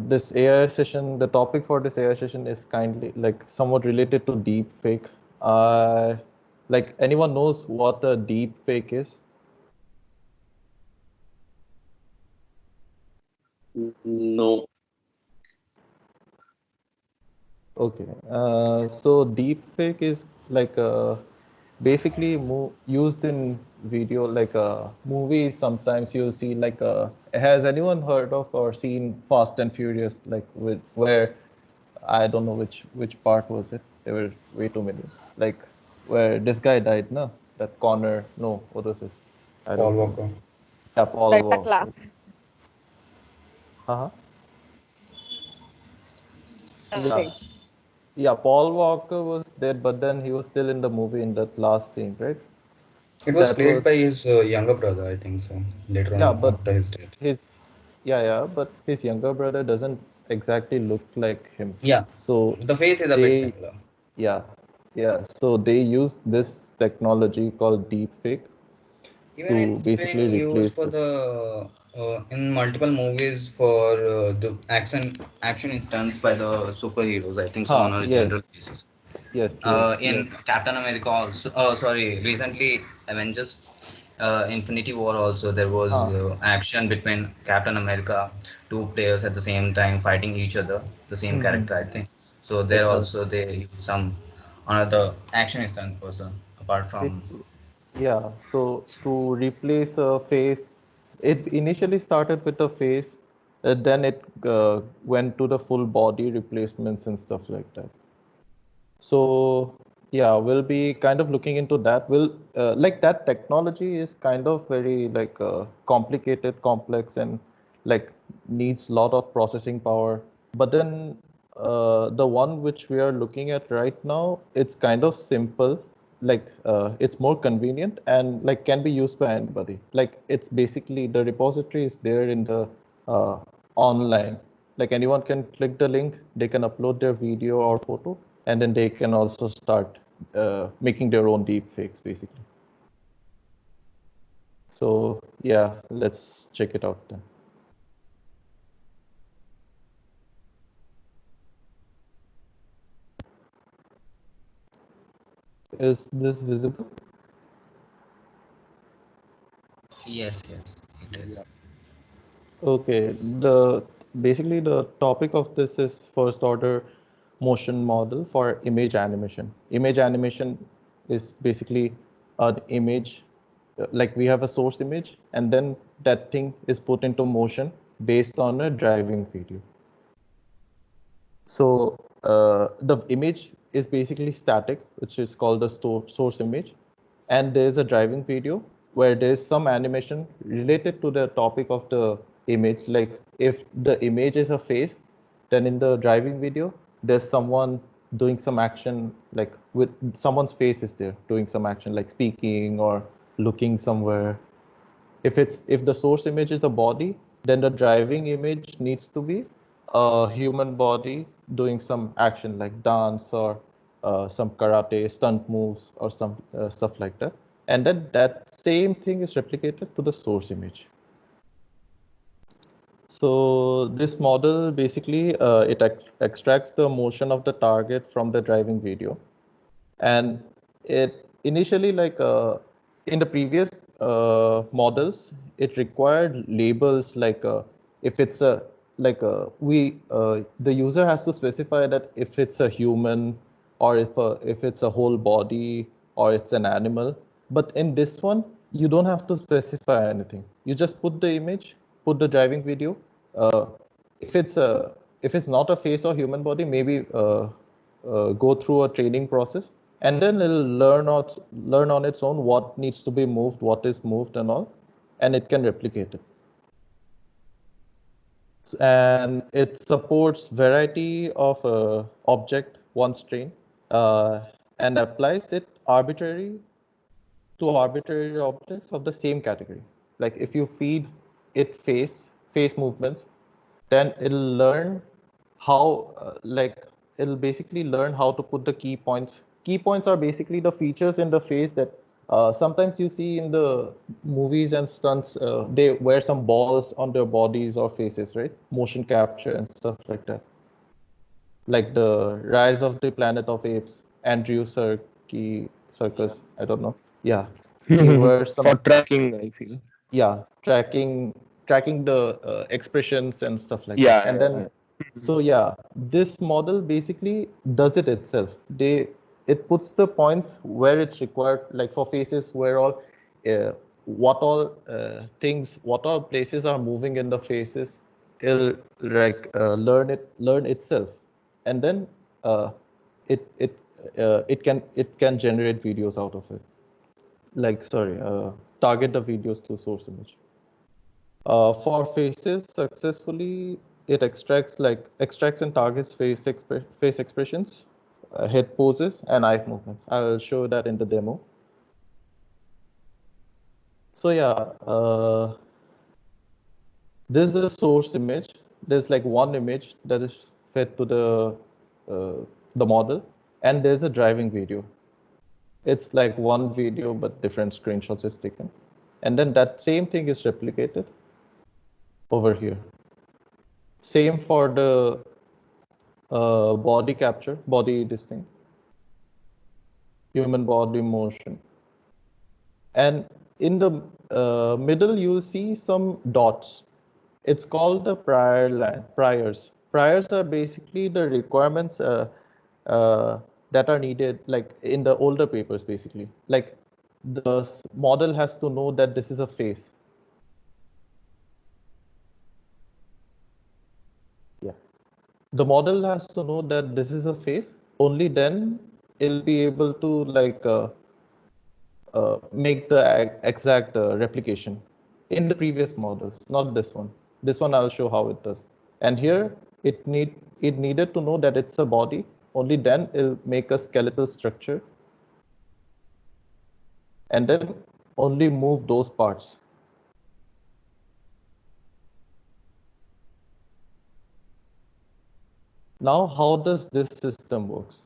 this AI session, the topic for this AI session is kindly like somewhat related to deep fake. Like anyone knows what a deep fake is? No. Okay. So deep fake is like basically used in video, like movies. Sometimes you'll see like has anyone heard of or seen Fast and Furious, like with where I don't know which part was it. There were way too many. Like where this guy died, no? That Connor, no, what was this? I Paul don't remember. Walker. Yeah, Paul Santa Walker. Claus. Uh-huh. Yeah. Something. Yeah, Paul Walker was dead, but then he was still in the movie in that last scene, right? It was That played by was, his younger brother, I think so. Later yeah, on, but after his death. his, yeah, but his younger brother doesn't exactly look like him. Yeah, So the face is a bit they, similar. yeah, yeah. So they use this technology called deepfake Even to it's been basically used replace for this. the in multiple movies for the action instance by the superheroes. I think so on Huh, a general yes, basis. yes. In Captain America also. Sorry, recently Avengers, Infinity War also there was Huh. action between Captain America, two players at the same time fighting each other, the same Mm-hmm. character I think. So there That's right. also they use some another action instant person apart It, from. yeah, so to replace a face, it initially started with a face, then it went to the full body replacements and stuff like that. So yeah, we'll be kind of looking into that. We'll like that technology is kind of very like complicated, complex, and like needs a lot of processing power. But then the one which we are looking at right now, it's kind of simple. Like it's more convenient and like can be used by anybody. Like it's basically the repository is there in the uh, online. Like anyone can click the link, they can upload their video or photo, and then they can also start making their own deep fakes basically. So yeah, let's check it out then. Is this visible? Yes, yes, it is. Okay, the basically the topic of this is first order motion model for image animation. Image animation is basically an image, like we have a source image, and then that thing is put into motion based on a driving video. So the image is basically static, which is called the source image. And there's a driving video where there's some animation related to the topic of the image. Like if the image is a face, then in the driving video, there's someone doing some action, like with someone's face is there doing some action, like speaking or looking somewhere. If the source image is a body, then the driving image needs to be a human body doing some action like dance or some karate stunt moves or some stuff like that. And then that same thing is replicated to the source image. So this model basically it extracts the motion of the target from the driving video, and it initially like in the previous models it required labels like if it's a like the user has to specify that if it's a human or if it's a whole body or it's an animal. But in this one you don't have to specify anything, you just put the image, put the driving video. uh, if it's a if it's not a face or human body, maybe go through a training process, and then it'll learn on its own what needs to be moved, what is moved and all, and it can replicate it. And it supports variety of object once trained, and applies it arbitrary to arbitrary objects of the same category. Like if you feed it face movements, then it'll learn how it'll basically learn how to put the key points. Key points are basically the features in the face that Sometimes you see in the movies and stunts, they wear some balls on their bodies or faces, right? Motion capture and stuff like that. Like the Rise of the Planet of Apes, Andrew Circus, I don't know. Yeah, he wears For some, tracking, I feel. yeah, tracking the expressions and stuff like that. Yeah, And yeah, then, so yeah, this model basically does it itself. It puts the points where it's required, like for faces, where all what all things, what all places are moving in the faces. It'll like learn itself, and then it it it can generate videos out of it. Like sorry, target the videos to source image. For faces successfully, it extracts and targets face expressions, head poses, and eye movements. I'll show that in the demo. So yeah, this is a source image. There's like one image that is fed to the model, and there's a driving video. It's like one video, but different screenshots is taken, and then that same thing is replicated over here. Same for the body capture, body this thing, human body motion. And in the middle, you'll see some dots. It's called the priors. Priors are basically the requirements that are needed, like in the older papers, basically. Like the model has to know that this is a face. Yeah. The model has to know that this is a face. Only then it'll be able to like make the exact replication in the previous models, not this one. This one I'll show how it does. And here it needed to know that it's a body. Only then it'll make a skeletal structure, and then only move those parts. Now, how does this system works?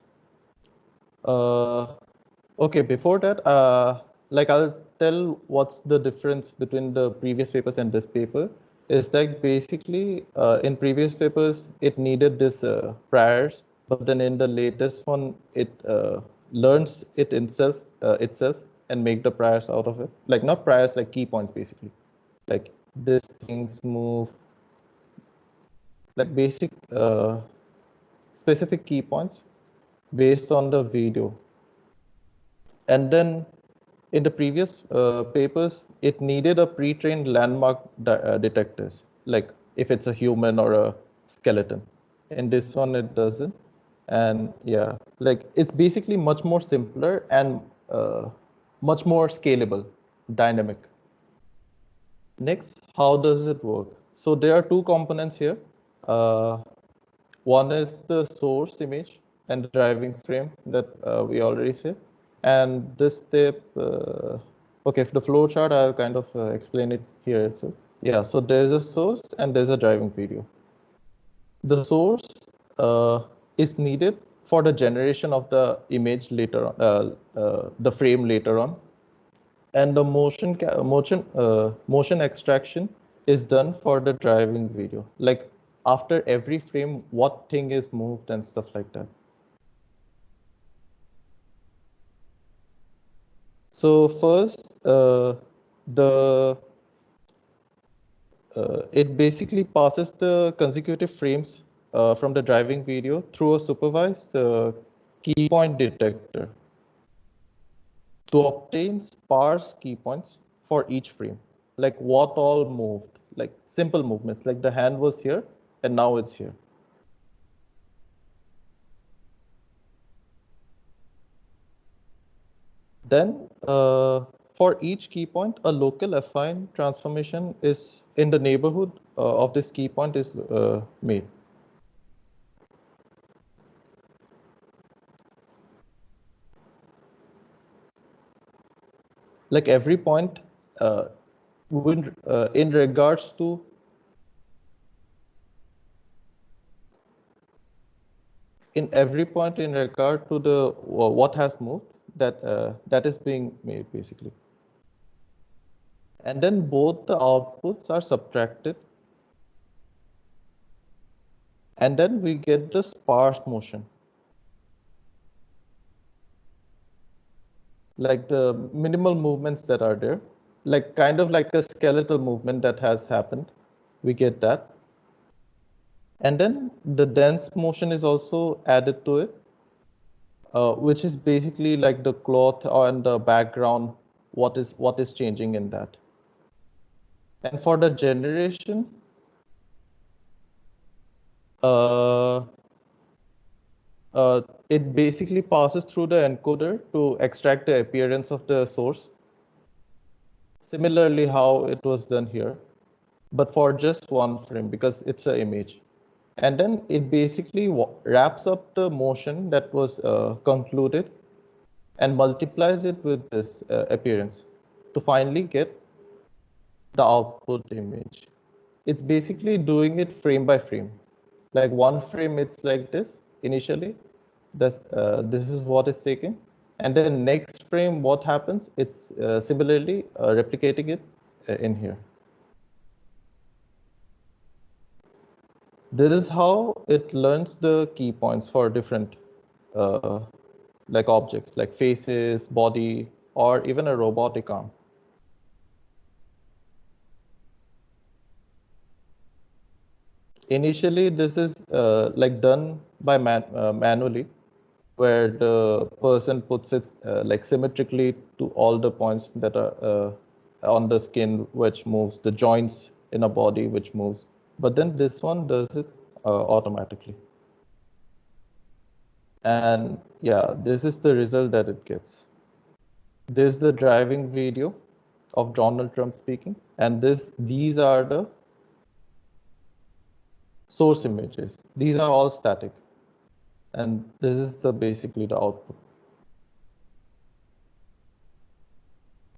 Okay, before that, like I'll tell what's the difference between the previous papers and this paper. Is like basically in previous papers it needed this priors, but then in the latest one it learns it itself and make the priors out of it. Like not priors, like key points basically. Like these things move, like basic specific key points based on the video. And then in the previous papers, it needed a pre-trained landmark detectors, like if it's a human or a skeleton. In this one, it doesn't. And yeah, like it's basically much more simpler and much more scalable, dynamic. Next, how does it work? So there are two components here. One is the source image and the driving frame that we already said. And this step, okay, for the flow chart, I'll kind of explain it here itself. Yeah, so there's a source and there's a driving video. The source is needed for the generation of the image later on, the frame later on. And the motion extraction is done for the driving video. Like after every frame, what thing is moved and stuff like that. So first, it basically passes the consecutive frames from the driving video through a supervised key point detector to obtain sparse key points for each frame, like what all moved, like simple movements, like the hand was here and now it's here. Then for each key point, a local affine transformation is in the neighborhood of this key point is made. Like every point in regards to in every point in regard to the what has moved, that is being made basically. And then both the outputs are subtracted. And then we get the sparse motion. Like the minimal movements that are there, like kind of like a skeletal movement that has happened. We get that. And then the dense motion is also added to it, which is basically like the cloth and the background, what is changing in that. And for the generation, it basically passes through the encoder to extract the appearance of the source. Similarly, how it was done here, but for just one frame because it's an image. And then it basically wraps up the motion that was concluded and multiplies it with this appearance to finally get the output image. It's basically doing it frame by frame. Like one frame, it's like this initially. This is what is taken. And then next frame, what happens? It's similarly replicating it in here. This is how it learns the key points for different like objects, like faces, body, or even a robotic arm. Initially, this is like done by manually, where the person puts it like symmetrically to all the points that are on the skin, which moves, the joints in a body, which moves. But then this one does it automatically. And yeah, this is the result that it gets. This is the driving video of Donald Trump speaking, and these are the source images. These are all static, and this is basically the output.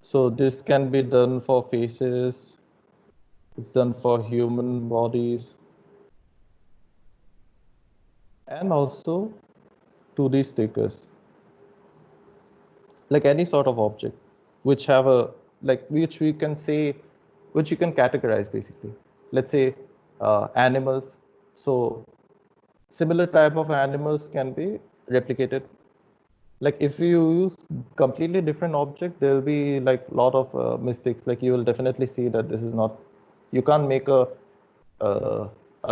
So this can be done for faces. It's done for human bodies, and also 2D stickers, like any sort of object, which have a which we can say, which you can categorize basically. Let's say animals. So similar type of animals can be replicated. Like if you use completely different object, there'll be like a lot of mistakes. Like you will definitely see that this is not, you can't make a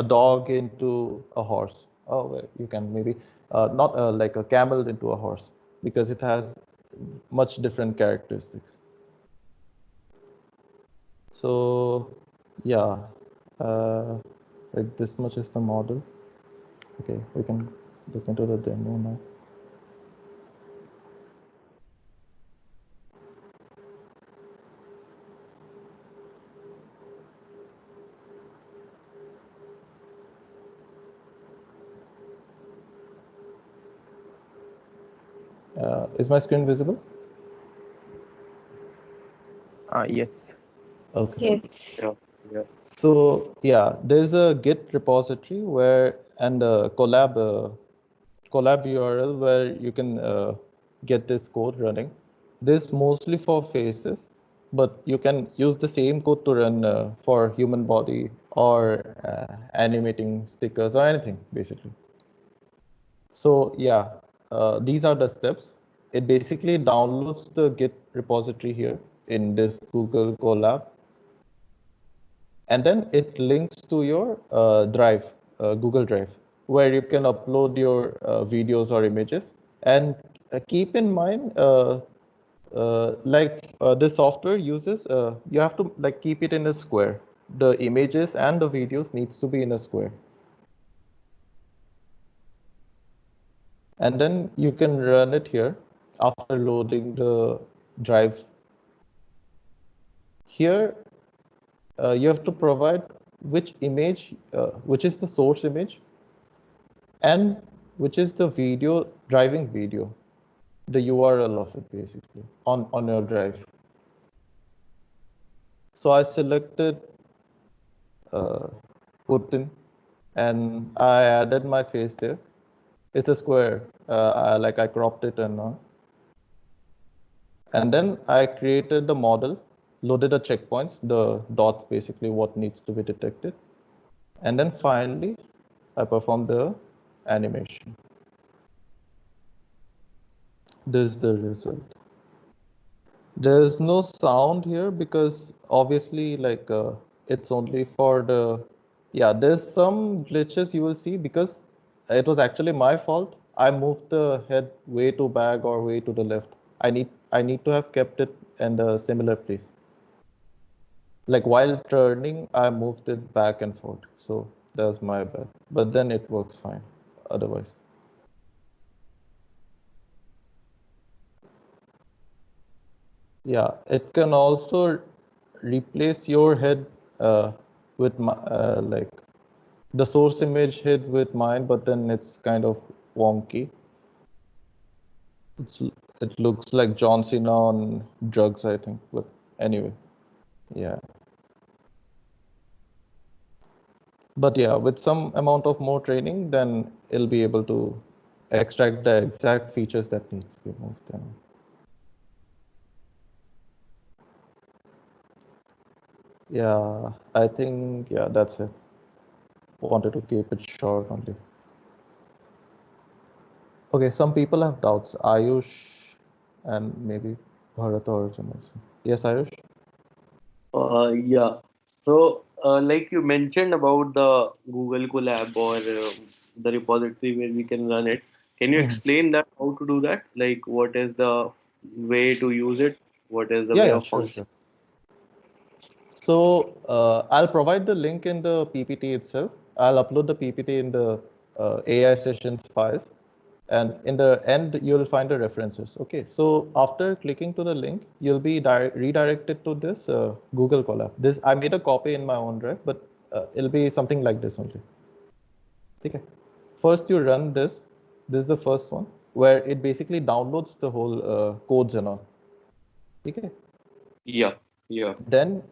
dog into a horse. Oh, well, you can maybe not like a camel into a horse, because it has much different characteristics. So yeah, like this much is the model. Okay, we can look into the demo now. Is my screen visible? Yes. Okay. Yes. Yeah. So yeah, there's a Git repository where and a collab URL where you can get this code running. This mostly for faces, but you can use the same code to run for human body or animating stickers or anything basically. So yeah, these are the steps. It basically downloads the Git repository here in this Google Colab. And then it links to your drive, Google Drive, where you can upload your videos or images. And keep in mind, this software uses, you have to like keep it in a square. The images and the videos needs to be in a square. And then you can run it here after loading the drive. Here, you have to provide which image, which is the source image, and which is the video, driving video, the URL of it basically on your drive. So I selected Putin, and I added my face there. It's a square. I cropped it and all. And then I created the model, loaded the checkpoints, the dots basically what needs to be detected. And then finally, I performed the animation. This is the result. There's no sound here because obviously it's only for the, yeah, there's some glitches you will see because it was actually my fault. I moved the head way too back or way to the left. I need to have kept it in a similar place. Like while turning, I moved it back and forth. So that was my bad. But then it works fine otherwise. Yeah, it can also replace your head with like the source image head with mine, but then it's kind of wonky. It looks like John Cena on drugs, I think. But anyway, yeah. But yeah, with some amount of more training, then it'll be able to extract the exact features that needs to be moved in. Yeah, I think, yeah, that's it. Wanted to keep it short only. Okay, some people have doubts. Ayush and maybe Bharat or Jamesh. Yes, Ayush? Yeah. So, like you mentioned about the Google Colab or the repository where we can run it, can you Mhm. explain that how to do that? Like, what is the way to use it? What is the Yeah, way yeah, of sure, function? sure. So I'll provide the link in the PPT itself. I'll upload the PPT in the AI sessions files. And in the end, you'll find the references. Okay, so after clicking to the link, you'll be redirected to this Google Colab. This I made a copy in my own drive, but it'll be something like this only. Okay. First, you run this. This is the first one where it basically downloads the whole codes and all. Okay. Yeah, yeah. Then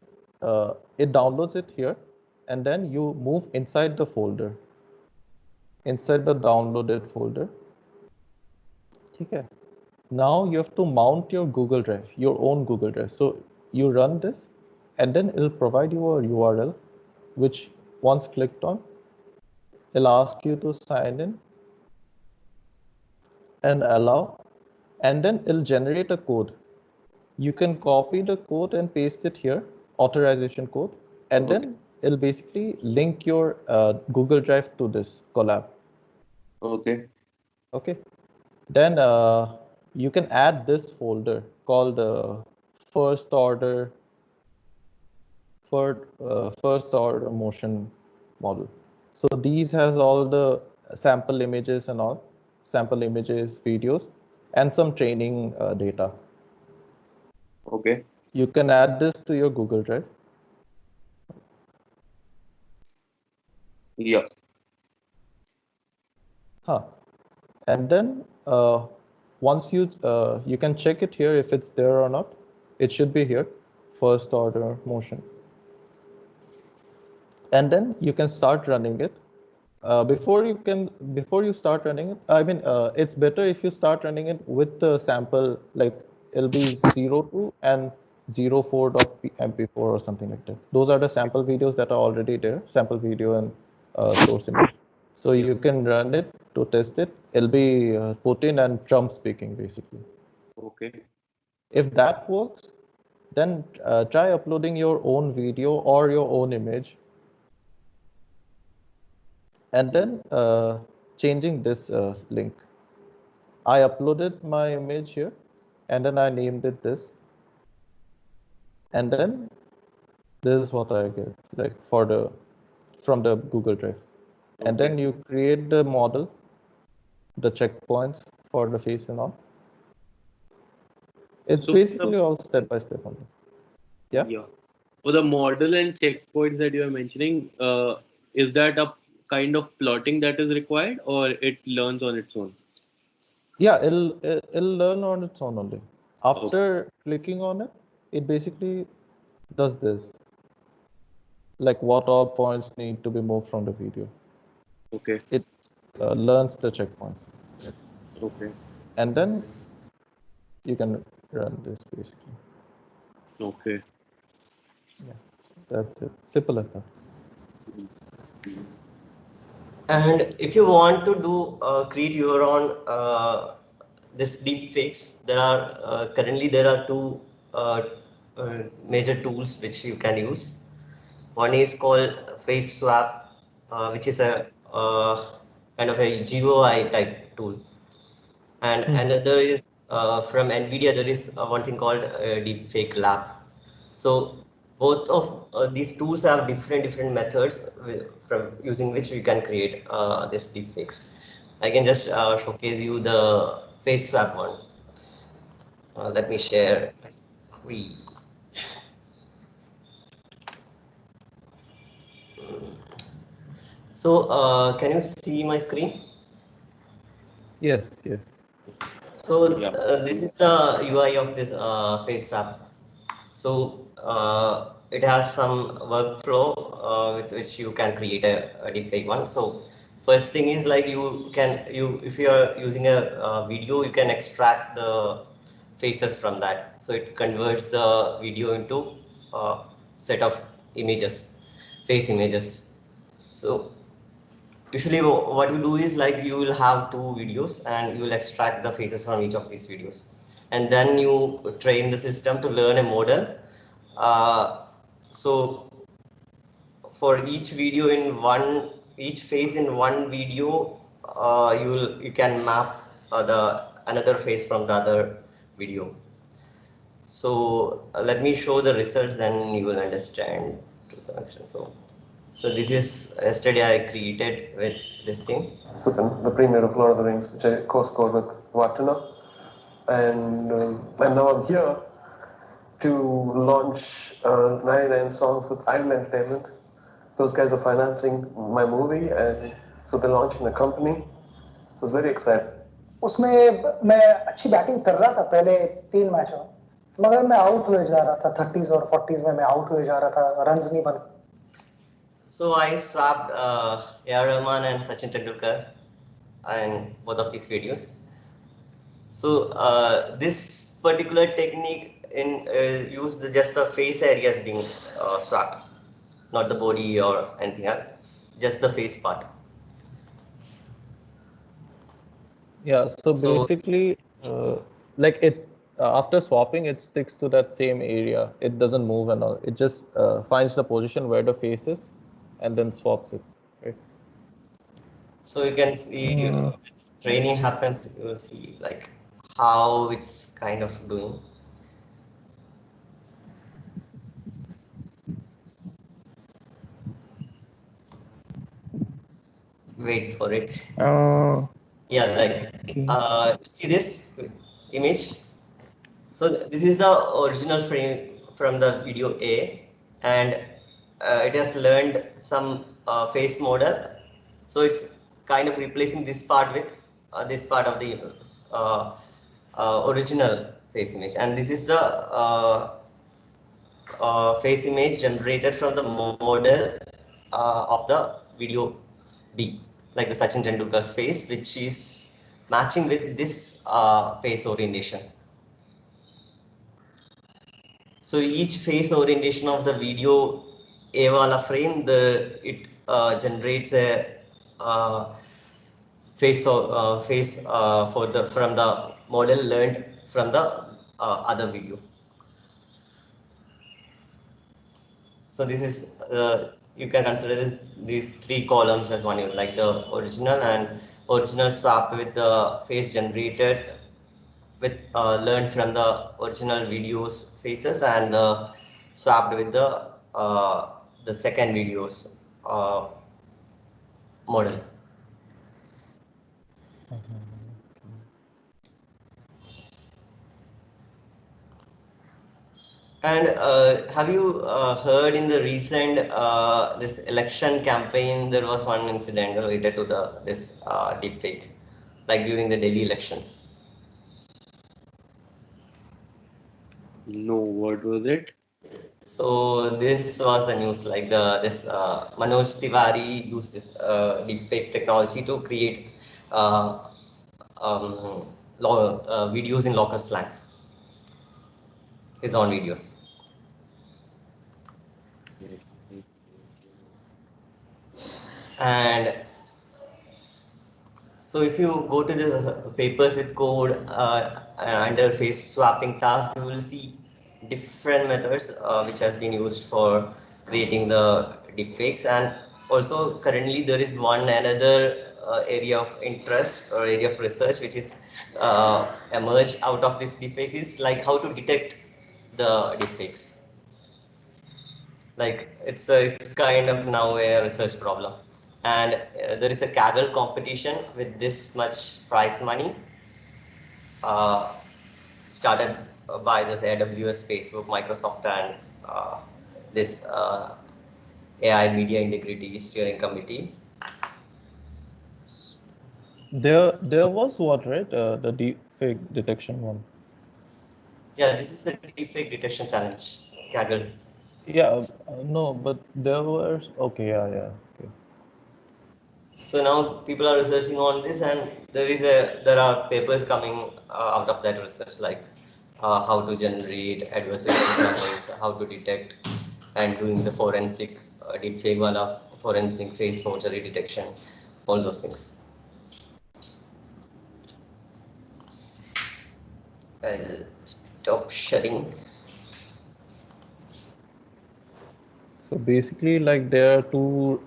it downloads it here, and then you move inside the folder, inside the downloaded folder. Okay. Now you have to mount your Google Drive, your own Google Drive. So you run this, and then it'll provide you a URL, which once clicked on, it'll ask you to sign in and allow, and then it'll generate a code. You can copy the code and paste it here, authorization code, and Okay, then it'll basically link your Google Drive to this collab. okay, Okay. Then you can add this folder called first order first order motion model. So these has all the sample images and all, sample images, videos, and some training data. okay. You can add this to your Google Drive. Yeah, Huh. And then once you can check it here if it's there or not. It should be here, first order motion. And then you can start running it. Before you start running it, I mean, it's better if you start running it with the sample, like it'll be 02 and 04.mp4 or something like that. Those are the sample videos that are already there, sample video and source image. So you can run it to test it. It'll be Putin and Trump speaking basically. okay. If that works, then try uploading your own video or your own image, and then changing this link. I uploaded my image here, and then I named it this, and then this is what I get, like for the from the Google Drive. And Okay. then you create the model, the checkpoints for the face and all. It's So, basically all step by step only. Yeah. yeah. For the model and checkpoints that you are mentioning, is that a kind of plotting that is required or it learns on its own? Yeah, it'll learn on its own only. Okay. After clicking on it, it basically does this, like what all points need to be moved from the video. Okay. It learns the checkpoints, Okay. and then you can run this basically. Okay. That's it. Simple as that. And if you want to do create your own this deep fakes, there are currently there are two major tools which you can use. One is called Face Swap, which is a kind of a GUI type tool, and another is from NVIDIA. There is one thing called Deepfake Lab. So both of these tools have different methods from using which we can create this deepfakes. I can just showcase you the face swap one. Let me share my screen. So can you see my screen? Yes, yes. So Yeah. this is the UI of this face swap. So it has some workflow with which you can create a deepfake one. So first thing is like if you are using a video, you can extract the faces from that. So it converts the video into a set of images, face images. So usually what you do is like you will have two videos and you will extract the faces from each of these videos, and then you train the system to learn a model. So for each video in one, each face in one video, you can map the another face from the other video. So let me show the results, then you will understand to some extent. So this is yesterday I created with this thing. So the premiere of Lord of the Rings, which I co-scored with Vartana, and now I'm here to launch 99 songs with Idol Entertainment. Those guys are financing my movie, and so they're launching the company. So it's very exciting. उसमें मैं अच्छी batting कर रहा था पहले 3 मैचों में, मगर मैं आउट हुए जा रहा था 30s और 40s में मैं आउट हुए जा रहा था, रन्स नहीं बन. So I swapped A.R. Rahman and Sachin Tendulkar in both of these videos. So this particular technique used just the face areas being swapped, not the body or anything else, just the face part. Yeah, so So- basically, like it after swapping, it sticks to that same area. It doesn't move and all. It just finds the position where the face is, and then swaps it. Right? So you can see training happens, you will see like how it's kind of doing. Wait for it. Yeah, like see this image. So this is the original frame from the video A, and it has learned some face model. So it's kind of replacing this part with this part of the original face image, and this is the face image generated from the model of the video B, like the Sachin Tendulkar's face, which is matching with this face orientation. So each face orientation of the video A wala frame, it generates a face for the from the model learned from the other video. So this is you can consider these 3 columns as one unit, like the original swap with the face generated with learned from the original videos faces, and swapped with the second videos model. And have you heard in the recent this election campaign, there was one incident related to this deepfake, like during the Delhi elections? No, what was it? So this was the news, like this Manoj Tiwari used this deepfake technology to create videos in local slangs. his own videos. And so if you go to the papers with code under face swapping task, you will see different methods which has been used for creating the deepfakes. And also currently there is one another area of interest or area of research which is emerged out of this deepfake is like how to detect the deepfakes. Like it's kind of now a research problem, and there is a Kaggle competition with this much prize money uh, started by this AWS, Facebook, Microsoft, and this AI Media Integrity Steering Committee. There was what, right? The deepfake detection one. Yeah, this is the deepfake detection challenge, Kaggle. Yeah, no, but there were okay, yeah. Okay. So now people are researching on this, and there are papers coming out of that research, like how to generate adversarial models, how to detect, and doing the forensic deepfake wala forensic face forgery detection, all those things. I'll stop sharing. So basically, like there are two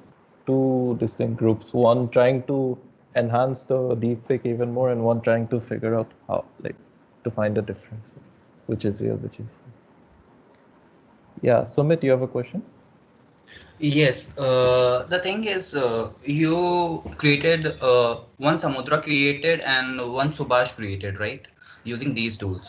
distinct groups. One trying to enhance the deepfake even more, and one trying to figure out how, like, to find the difference, which is real, which is. Yeah, Sumit, you have a question? Yes, the thing is, you created one Samudra created and one Subhash created, right? Using these two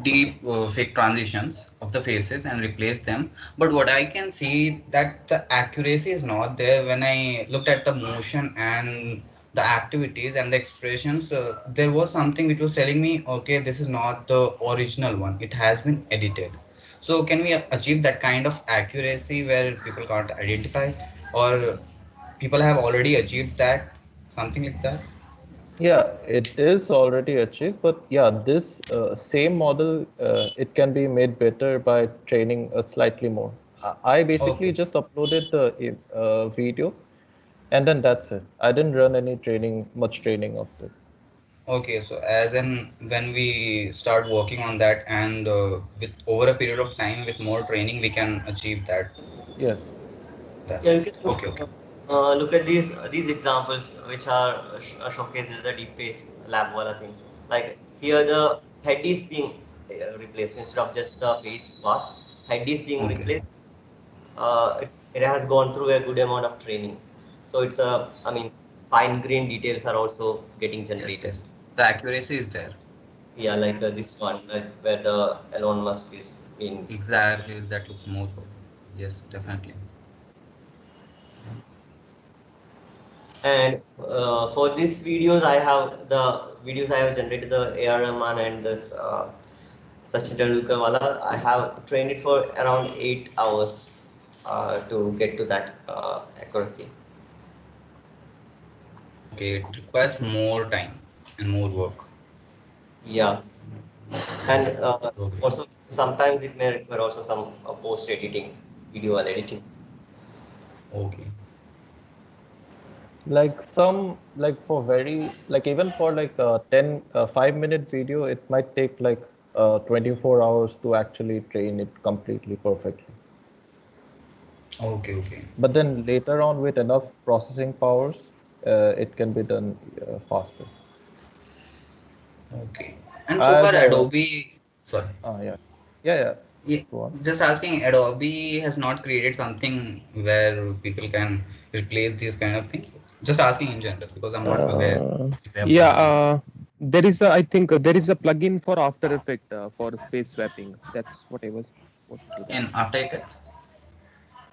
deep fake transitions of the faces and replace them. But what I can see that the accuracy is not there when I looked at the motion and the activities and the expressions. There was something which was telling me, okay, this is not the original one. It has been edited. So can we achieve that kind of accuracy where people can't identify, or people have already achieved that, something like that? Yeah, it is already achieved, but yeah, this same model, it can be made better by training slightly more. I basically Okay. just uploaded the video, and then that's it. I didn't run any training, much training of it. Okay, so as in when we start working on that and with over a period of time with more training, we can achieve that. Yes. That's Yeah, you it. can Okay, okay. look at these examples which are showcased in the deep face lab wala thing. Like here, the head is being replaced instead of just the face part. Head is being Okay. replaced. It has gone through a good amount of training, so it's a. I mean, fine grained details are also getting Yes, generated. yes. The accuracy is there. Yeah, like this one, like where the Elon Musk is in. Exactly. That looks more perfect. Yes, definitely. And for these videos, I have generated the AR Rahman and this Sachin Tendulkar wala. I have trained it for around 8 hours to get to that accuracy. Okay, it requires more time and more work. Yeah, and Okay. also sometimes it may require also some post editing, video editing. Okay. Like some, like for very, like even for like a 5-minute video, it might take like 24 hours to actually train it completely perfectly. Okay, okay. But then later on, with enough processing powers, it can be done faster. Okay. And so far, I've Adobe, sorry. yeah, yeah. Yeah, Go on. just asking, Adobe has not created something where people can replace these kind of things. Just asking in general because I'm not aware Uh, if they have yeah, done that. there is a, I think there is a plugin for After Effect for face swapping. That's what I was working through that. In After Effects?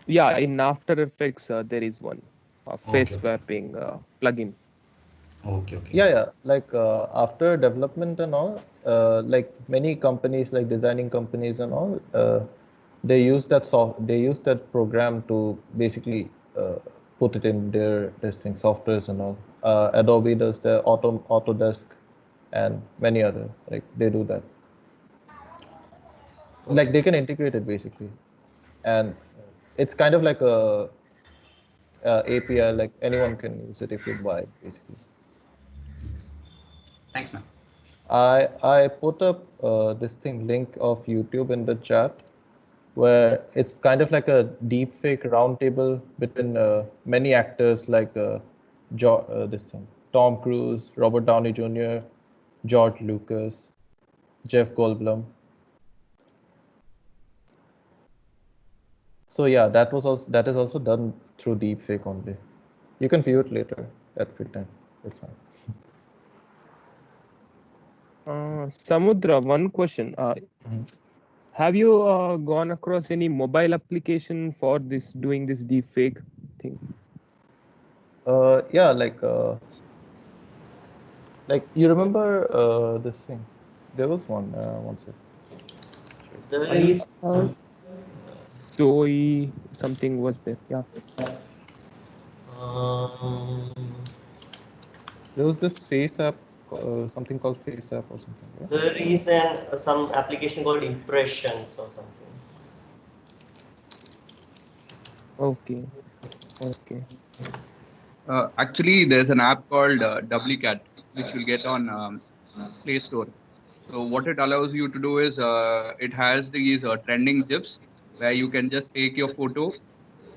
Yeah, in After Effects, there is one face Okay, okay. swapping plugin. Okay, okay. Yeah. Like after development and all, like many companies, like designing companies and all, they use they use that program to basically put it in their testing softwares and all. Adobe does the Autodesk and many other, like they do that. Like they can integrate it basically, and it's kind of like a API. Like anyone can use it if you buy it, basically. Thanks, man. I put up this thing link of YouTube in the chat, where it's kind of like a deep fake roundtable between many actors like this thing, Tom Cruise, Robert Downey Jr., George Lucas, Jeff Goldblum. So yeah, that is also done through deepfake only. You can view it later at free time. It's fine. Samudra, one question. Have you gone across any mobile application for doing this deepfake thing? Yeah, like you remember this thing? There was one. One sec. There is. Zoe, something was there. Yeah. There was this face app, something called face app or something. Yeah? There is some application called Impressions or something. Okay. Okay. Actually, there's an app called Doublycat, which you'll get on Play Store. So what it allows you to do is it has these trending GIFs where you can just take your photo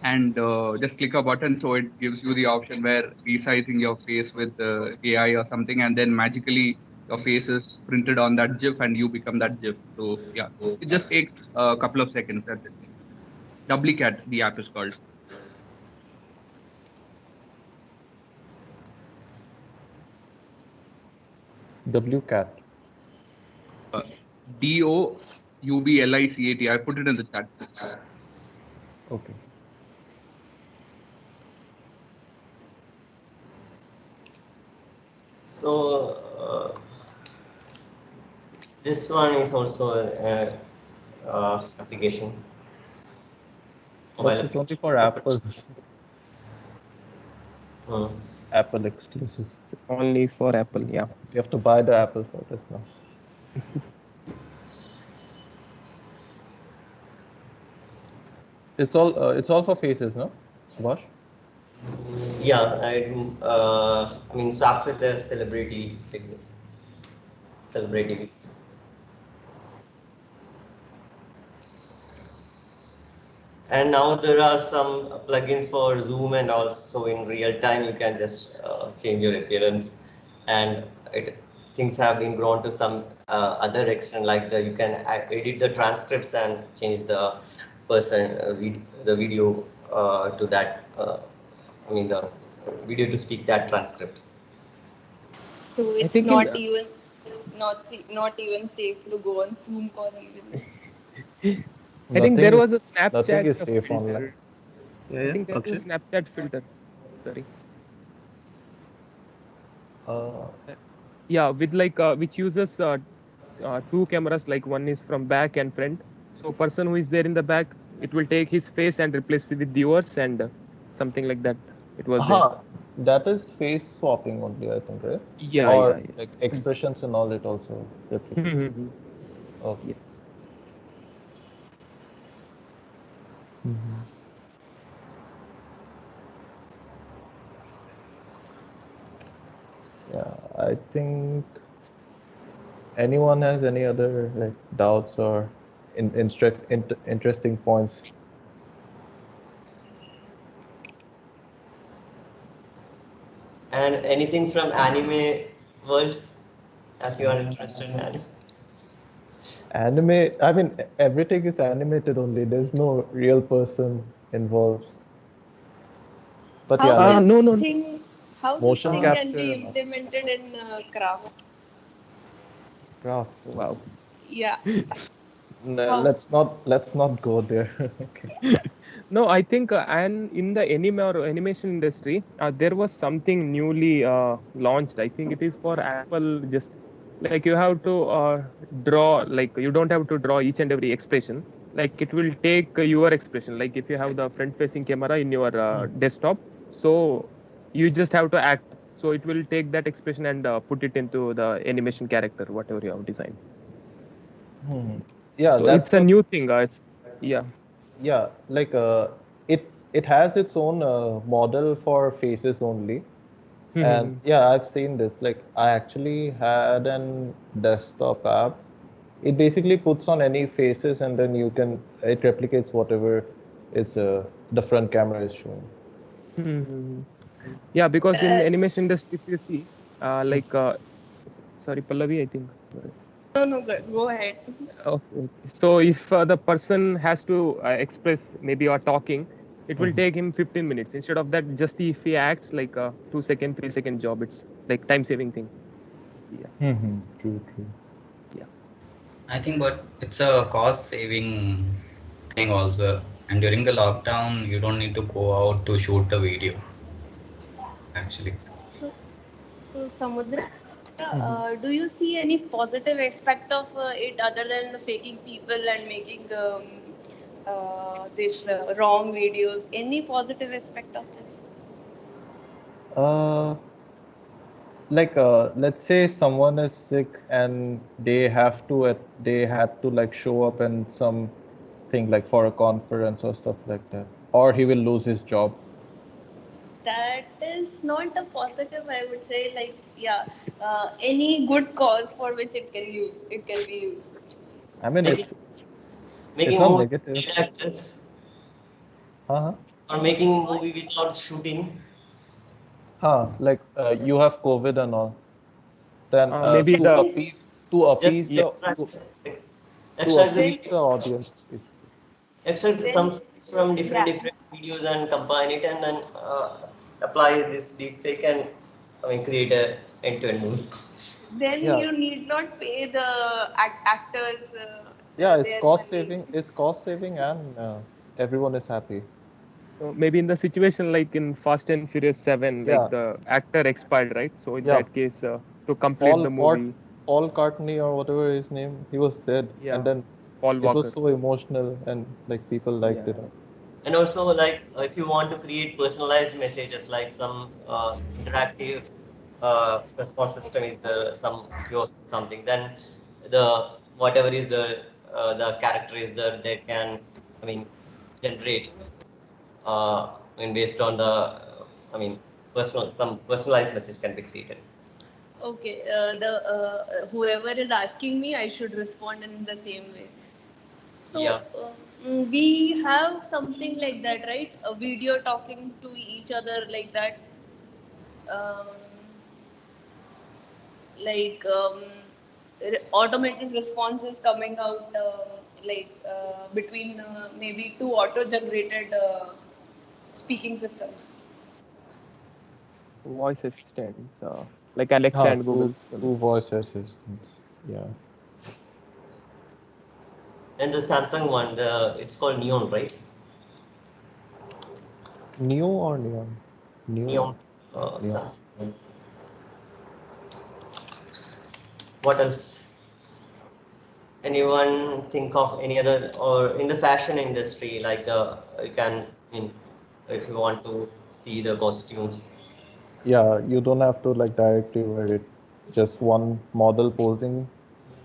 and just click a button. So it gives you the option where resizing your face with AI or something, and then magically your face is printed on that GIF and you become that GIF. So yeah, it just takes a couple of seconds. That's it. Doublycat, the app is called. WCAT. DOUBLICAT. I put it in the chat. Okay. So this one is also an application. But it's only for Apple. Apple exclusive. Only for Apple, yeah. You have to buy the Apple for this now. It's all for faces, no, Subhash? Yeah, I mean, Snapchat, the celebrity faces, celebrity videos. And now there are some plugins for Zoom, and also in real time you can just change your appearance, and things have been grown to some other extent, like you can edit the transcripts and change the person the video to that. I mean the video to speak that transcript. So it's not even safe to go on Zoom call even. I think there was a Snapchat. Nothing is safe online. I think there was a Snapchat filter. Sorry. Yeah, with like which uses two cameras, like one is from back and front. So person who is there in the back, it will take his face and replace it with yours and something like that. It was there. That is face swapping only, I think, right? Yeah. Or yeah. like expressions and all, it also replicates. Okay. Yes. Yeah, I think anyone has any other like doubts or interesting points? And anything from anime world, as you are interested in anime? Anime, I mean, everything is animated only. There's no real person involved. But How yeah, motion capture can be implemented in Craft? Craft. Wow. Yeah. Let's not go there. Okay. No, I think and in the anime or animation industry, there was something newly launched. I think it is for Apple. Just like you have to draw, like you don't have to draw each and every expression. Like it will take your expression. Like if you have the front-facing camera in your desktop, so you just have to act. So it will take that expression and put it into the animation character, whatever you have designed. Yeah, So that's it's a what. new thing. Yeah. Yeah, like it has its own model for faces only. And Mhm. yeah, I've seen this. Like I actually had an desktop app. It basically puts on any faces and then it replicates whatever is the front camera is showing. Mhm. Yeah, because in Uh, animation industry, if you see, like, sorry, Pallavi, I think. no, no, go ahead. Okay. So if the person has to express maybe or talking, it will Mhm. take him 15 minutes. Instead of that, just if he acts like a 2 second, 3 second job, it's like time saving thing. Yeah. True, true. Yeah. I think, but it's a cost saving thing also. And during the lockdown, you don't need to go out to shoot the video, actually. So, so Samudra, Mhm. do you see any positive aspect of it other than faking people and making this wrong videos? Any positive aspect of this? Uh, like let's say someone is sick and they had to like show up in something like for a conference or stuff like that, or he will lose his job. That is not a positive, I would say. Like, yeah, any good cause for which it can be used. I mean, Making it's making not movie negative. with actors Uh-huh. or making movie without shooting. Like you have COVID and all. Then Maybe the to Just appease yeah. the to extract Then, appease the the audience, basically. extract then, some facts from yeah. different videos and combine it and then apply this deep fake and create a end-to-end movie. Then Yeah, you need not pay the actors yeah, it's their cost money. saving. It's cost saving, and everyone is happy. So maybe in the situation like in Fast and Furious 7, like Yeah, the actor expired, right? So in yeah. that case, to complete Paul the Paul movie, Paul Cartney or whatever his name, he was dead, and yeah, then Paul it was Walker. so emotional, and like people liked Yeah. it. And also, like, if you want to create personalized messages, like some interactive response system is there, some kiosk something, then the whatever is the character is there, that can, I mean, generate, based on the, some personalized message can be created. Okay, the whoever is asking me, I should respond in the same way. So Yeah. we have something like that, right? A video talking to each other like that. Um, like automated responses coming out between maybe two auto generated speaking systems. Voice assistants, like Alexa and Two Google. voice assistants. Yeah. And the Samsung one, it's called Neon, right? Neo or neon? Neon, Neon. Samsung. What else? Anyone think of any other, or in the fashion industry, like you can, if you want to see the costumes. Yeah, you don't have to like directly wear it. Just one model posing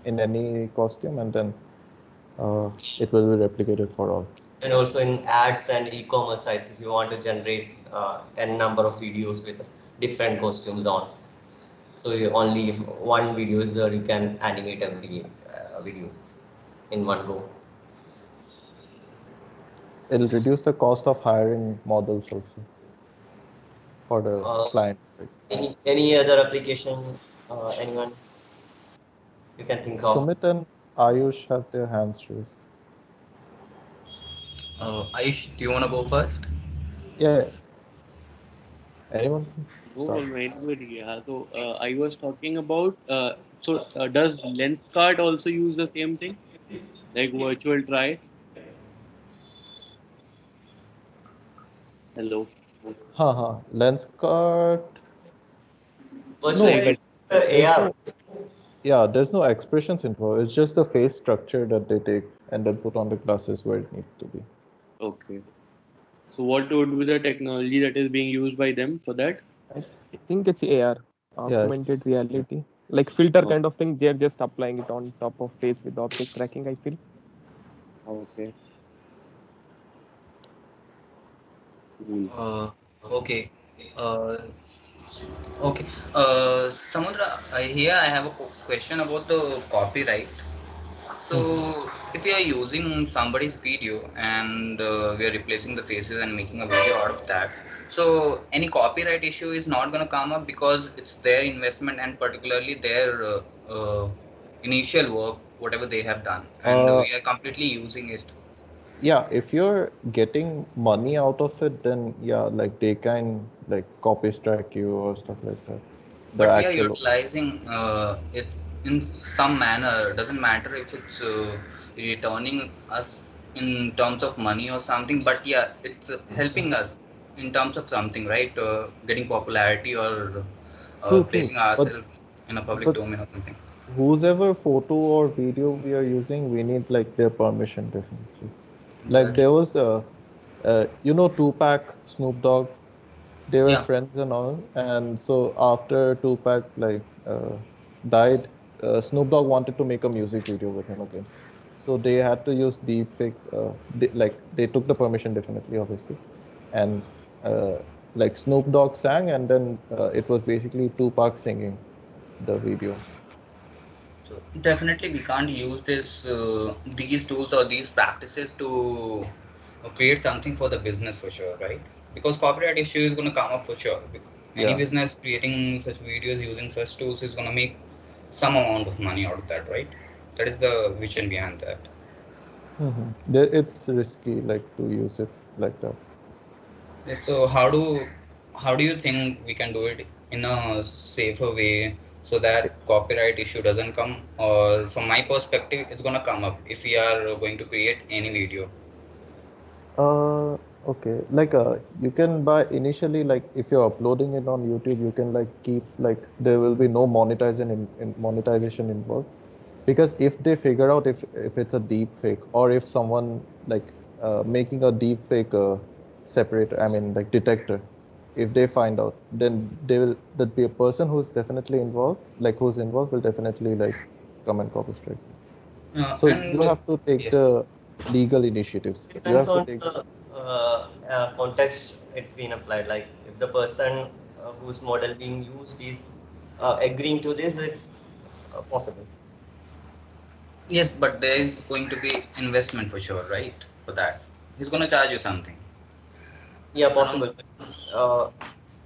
in any costume, and then it will be replicated for all. And also in ads and e-commerce sites, if you want to generate n number of videos with different costumes on, so you only if one video is there, you can animate every video in one go. It'll reduce the cost of hiring models also for the uh, client. Right? any other application, anyone you can think of? Sumit and Ayush have their hands raised. Aish, do you want to go first? Yeah, anyone can Oh, start. anybody, yeah. So I was talking about. Does Lenskart also use the same thing, like virtual try? Hello. Haha, Lenskart. Virtual No, Like reality, there's AR. no. Yeah, there's no expressions involved. It's just the face structure that they take and then put on the glasses where it needs to be. okay. So what would be the technology that is being used by them for that? I think it's AR, Yeah, it's augmented reality, like filter kind of thing. They're just applying it on top of face with object tracking, I feel. Okay. Cool. Okay. Uh, okay. Samudra, here I have a question about the copyright. So, if you are using somebody's video and we are replacing the faces and making a video out of that, so any copyright issue is not going to come up because it's their investment and particularly their initial work, whatever they have done, and Uh, we are completely using it. yeah, if you're getting money out of it, then yeah, like they can like copy strike you or stuff like that. The But we are actual, utilizing it in some manner. Doesn't matter if it's returning us in terms of money or something, but yeah, it's helping us in terms of something, right? Getting popularity or true. placing But ourselves in a public but domain or something. whosever photo or video we are using, we need like their permission definitely. Like That, there was Tupac, Snoop Dogg, they were yeah. friends and all. And so after Tupac died, Snoop Dogg wanted to make a music video with him again. So they had to use deepfake. They took the permission definitely, obviously, and uh, like Snoop Dogg sang, and then it was basically Tupac singing the video. So definitely we can't use these tools or these practices to create something for the business for sure, right? Because copyright issue is going to come up for sure. Any Yeah. business creating such videos using such tools is going to make some amount of money out of that, right? That is the vision behind that. It's risky, like to use it like that. So how do you think we can do it in a safer way so that copyright issue doesn't come? Or from my perspective, it's gonna come up if we are going to create any video. Uh, okay. You can buy initially, like if you're uploading it on YouTube, you can like keep like there will be no monetization involved, because if they figure out if it's a deep fake, or if someone like making a deep fake separator, I mean like detector, if they find out, then they will that be a person who's definitely involved, like who's involved will definitely like come and copy strike. So you And have to take yes, the legal initiatives. You Depends have to on take. the context it's been applied. Like if the person whose model being used is agreeing to this, it's possible. yes, but there is going to be investment for sure, right? For that, he's gonna charge you something. Yeah, I don't. possible.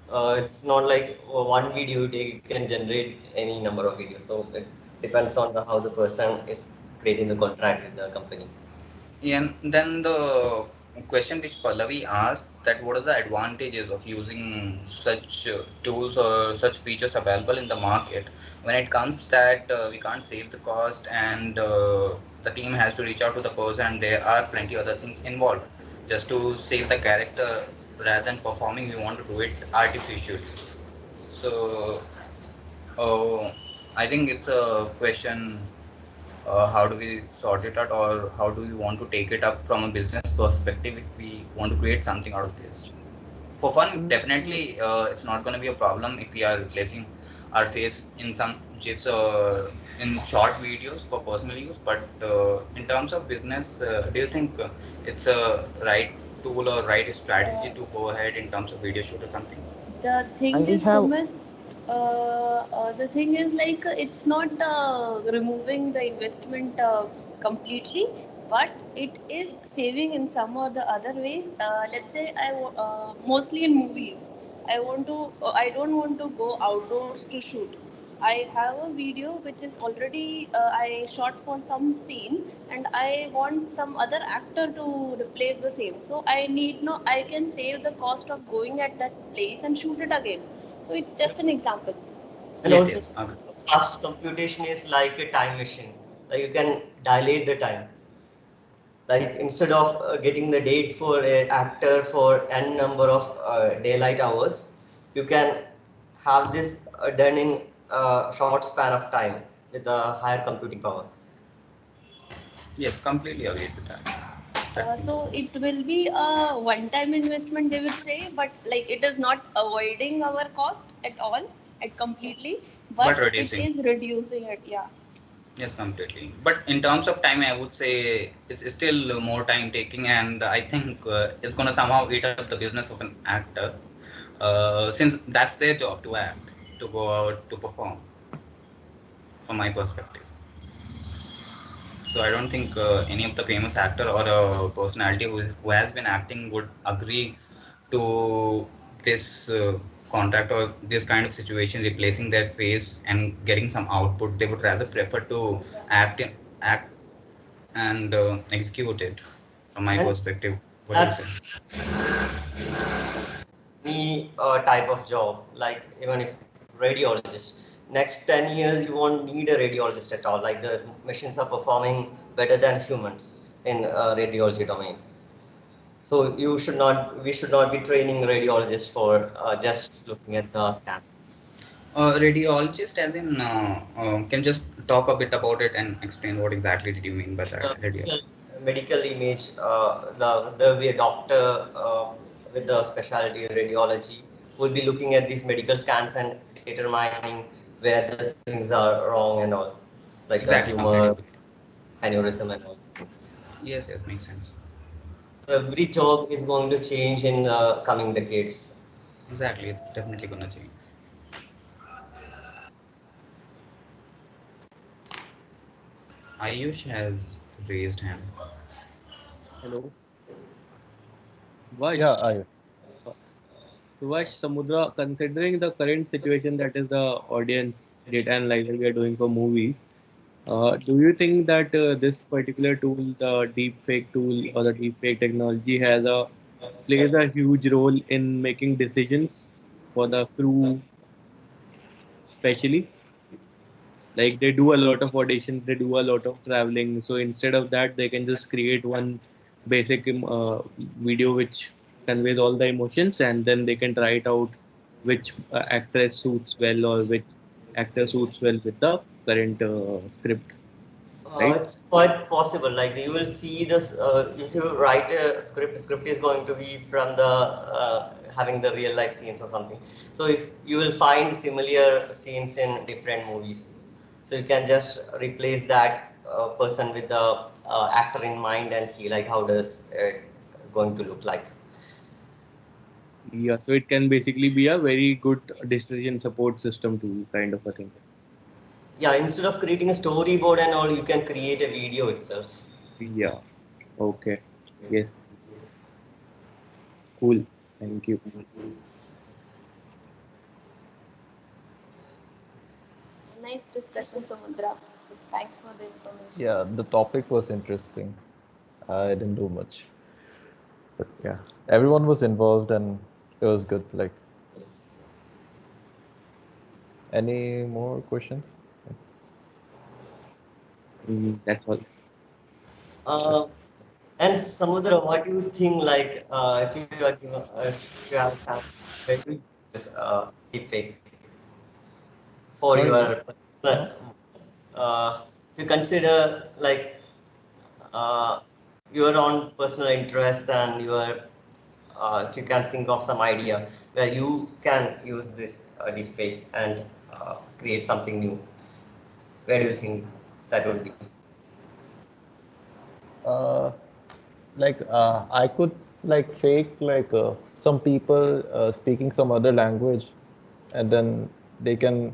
Uh, it's not like one video they can generate any number of videos. So it depends on how the person is creating the contract with the company. Yeah, and then the question which Pallavi asked, that what are the advantages of using such tools or such features available in the market when it comes that we can't save the cost and the team has to reach out to the person and there are plenty other things involved just to save the character rather than performing we want to do it artificially. So I think it's a question, how do we sort it out or how do we want to take it up from a business perspective if we want to create something out of this for fun. Definitely it's not going to be a problem if we are replacing our face in some gifs or in short videos for personal use, but in terms of business, do you think it's a right tool or right strategy Uh, to go ahead in terms of video shoot or something? the thing I is, have. Sumit, the thing is like it's not removing the investment completely, but it is saving in some or the other way. Let's say mostly in movies, I don't want to go outdoors to shoot. I have a video which is already I shot for some scene, and I want some other actor to replace the same. So I need no I can save the cost of going at that place and shoot it again. So it's just an example. And Yes, also, yes, okay. fast computation is like a time machine. Like you can dilate the time. Like instead of getting the date for an actor for n number of daylight hours, you can have this done in a short span of time with a higher computing power. Yes, completely agreed with that. That thing. So it will be a one-time investment, they will say, but like it is not avoiding our cost at all, at completely, But but it reducing. is reducing it. Yeah. Yes, completely. But in terms of time, I would say it's still more time taking, and I think it's gonna somehow eat up the business of an actor, since that's their job to act, to go out to perform. From my perspective, so I don't think any of the famous actor or a personality who has been acting would agree to this contract or this kind of situation, replacing their face and getting some output. They would rather prefer to act act and execute it. From my And perspective, what do you that's say? the type of job, like even if radiologist, next 10 years you won't need a radiologist at all. Like the machines are performing better than humans in radiology domain. So we should not be training radiologists for just looking at the scan. Radiologist, as in, can just talk a bit about it and explain what exactly did you mean by that? The Radio. medical image, there will be a doctor with the specialty in radiology who will be looking at these medical scans and determining where the things are wrong and all, like the Exactly, tumor, completely. aneurysm, and all. Yes, yes, makes sense. So every job is going to change in the coming decades. Exactly, it's definitely gonna change. Ayush has raised hand. Hello, Yeah, Suvash. I Suvash, Samudra, considering the current situation that is the audience data analysis we are doing for movies, do you think that this particular tool, the deepfake tool or the deepfake technology, plays a huge role in making decisions for the crew, especially? Like they do a lot of auditions, they do a lot of traveling. So instead of that, they can just create one basic video which conveys all the emotions, and then they can try it out which actress suits well or which actor suits well with the current script, right? It's quite possible. Like you will see this. If you write a script, script is going to be from the having the real life scenes or something. So if you will find similar scenes in different movies, so you can just replace that person with the actor in mind and see like how does it going to look like. Yeah, so it can basically be a very good decision support system tool, kind of a thing. Yeah, instead of creating a storyboard and all, you can create a video itself. Yeah. Okay. Yes. Cool. Thank you. Nice discussion, Samudra. Thanks for the information. yeah, the topic was interesting. I didn't do much, but yeah, everyone was involved and it was good. Like, any more questions? That's all. Uh, and Samudra, what do you think? Like, if you are given, if you have a chance, where do you use deepfake for Sorry, your what? personal? If you consider like uh, your own personal interests and your, if you can think of some idea where you can use this deepfake and create something new, where do you think that would be? Uh, I could like fake like some people speaking some other language, and then they can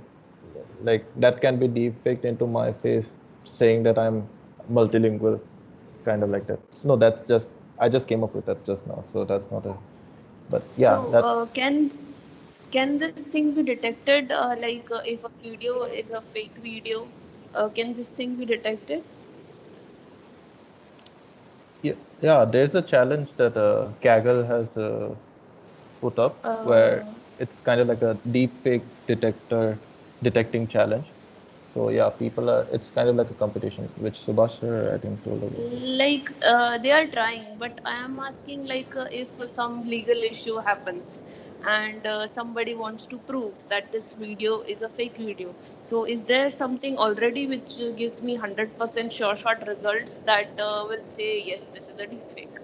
like that can be deep faked into my face, saying that I'm multilingual, kind of like that. No, that's just I just came up with that just now, so that's not a. But So, yeah, that can this thing be detected? If a video is a fake video, can this thing be detected? yeah, there's a challenge that Kaggle has put up where Uh, it's kind of like a deep fake detecting challenge. So yeah, people are. It's kind of like a competition, which Subhash sir, I think told about. they are trying, but I am asking if some legal issue happens and somebody wants to prove that this video is a fake video, so is there something already which gives me 100% sure shot results that will say yes, this is a deep fake?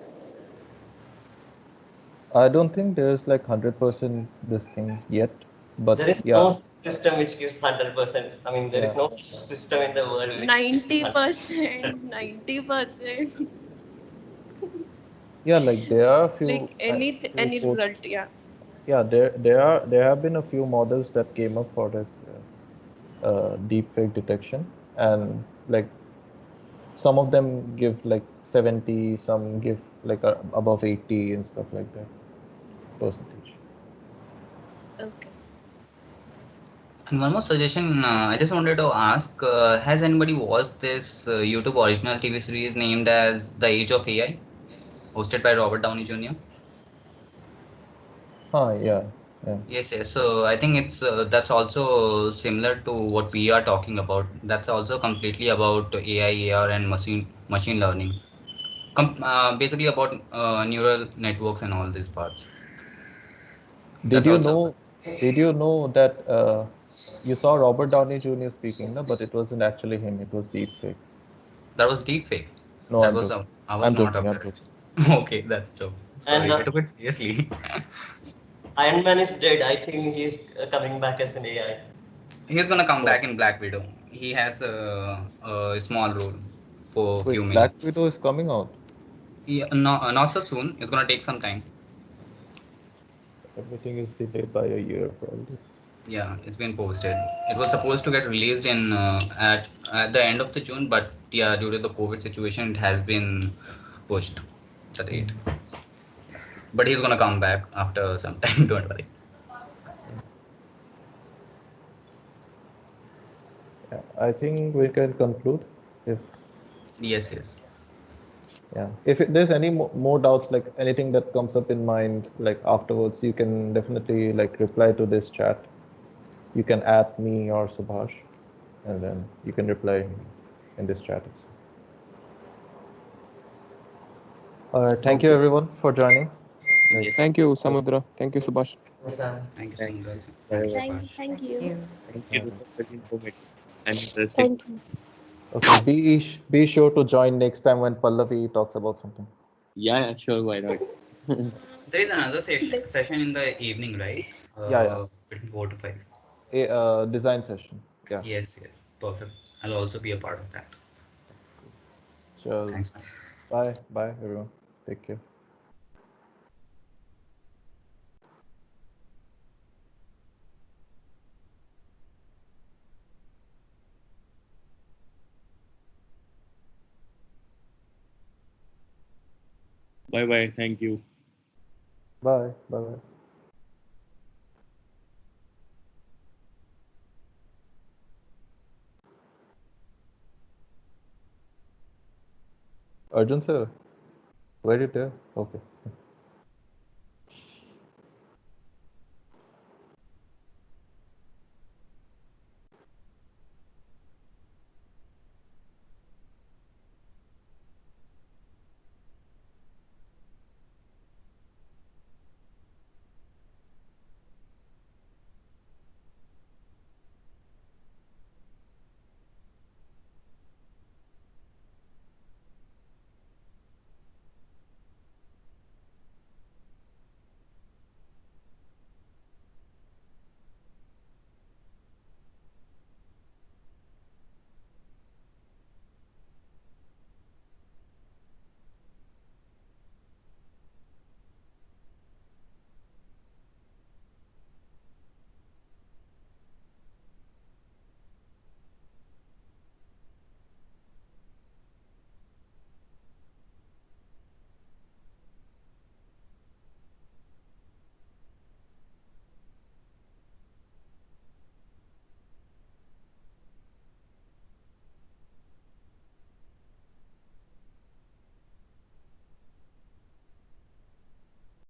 I don't think there's like 100% this thing yet, But There is yeah, no system which gives 100%. I mean, there is yeah, no such system in the world which gives 90%, 90%. yeah, like there are a few, Like few any codes. result, yeah. Yeah, there have been a few models that came up for this deepfake detection, and like some of them give like 70, some give like above 80 and stuff like that percentage. Okay. And one more suggestion, I just wanted to ask, has anybody watched this YouTube original TV series named as The Age of AI, hosted by Robert Downey Jr.? Yeah, yeah. Yes, yes. So I think it's that's also similar to what we are talking about. That's also completely about AI, AR, and machine learning. Basically about neural networks and all these parts. Did That's you also know? Did you know that you saw Robert Downey Jr. speaking, no? But it wasn't actually him. It was deepfake. that was deepfake. No, That I'm was joking. I was I'm not joking. I'm aware. joking. Okay, that's a joke. And Sorry, I took it seriously. Iron Man is dead. I think he's coming back as an AI. He's gonna come Oh, back in Black Widow. He has a small role for a wait, few Black minutes. Widow is coming out. Yeah, not so soon. It's gonna take some time. Everything is delayed by a year, probably. Yeah, it's been posted. It was supposed to get released in at the end of the June, but yeah, due to the COVID situation, it has been pushed the date. Mhm. But he's gonna come back after some time. Don't worry. Yeah, I think we can conclude. If Yes, yes. yeah, if there's any more doubts, like anything that comes up in mind, like afterwards, you can definitely like reply to this chat. You can add me or Subhash, and then you can reply in this chat itself. All right, thank you Okay. everyone for joining. Like, Yes. Thank you, Samudra. Thank you, Subhash. Sam. Thank you, Thank Sundar. you. Thank you, Bye. Subhash. Thank you. Thank you. uh, This was very informative and interesting. Thank you. okay, be sure to join next time when Pallavi talks about something. Yeah, sure. Why not? There is another Bye. session in the evening, right? Yeah, Between 4 to 5. yeah. Design session. Yeah. Yes, yes. Perfect. I'll also be a part of that. Sure. Thanks, man. Bye, everyone. Take care. Bye bye. Thank you. Bye. Bye. Arjun sir, were you there? Okay.